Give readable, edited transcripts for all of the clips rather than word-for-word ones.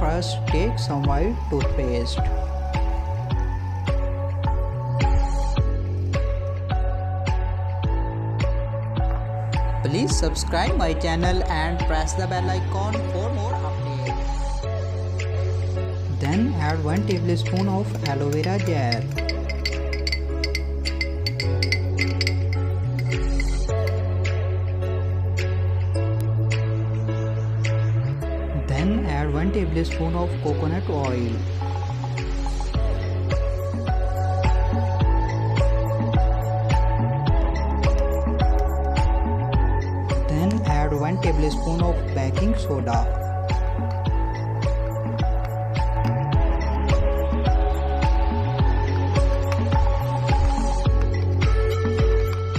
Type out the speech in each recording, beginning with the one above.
first take some white toothpaste. Please subscribe my channel and press the bell icon for more updates. Then add 1 tablespoon of aloe vera gel. Then add 1 tablespoon of coconut oil. Then add 1 tablespoon of baking soda.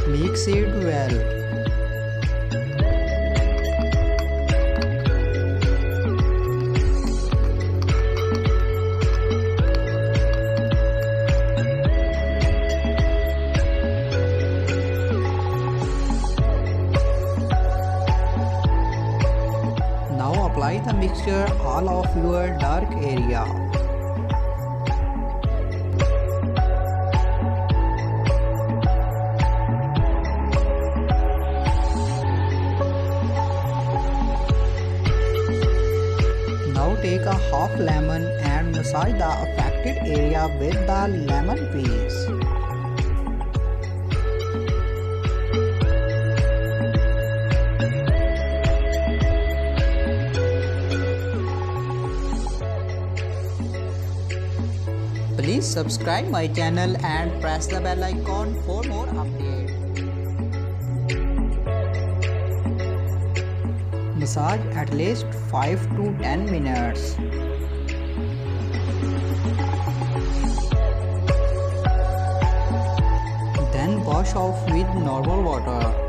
Mix it well. Now apply the mixture all of your dark area. Now take a half lemon and massage the affected area with the lemon piece. Please subscribe my channel and press the bell icon for more updates. Massage at least 5 to 10 minutes. Then wash off with normal water.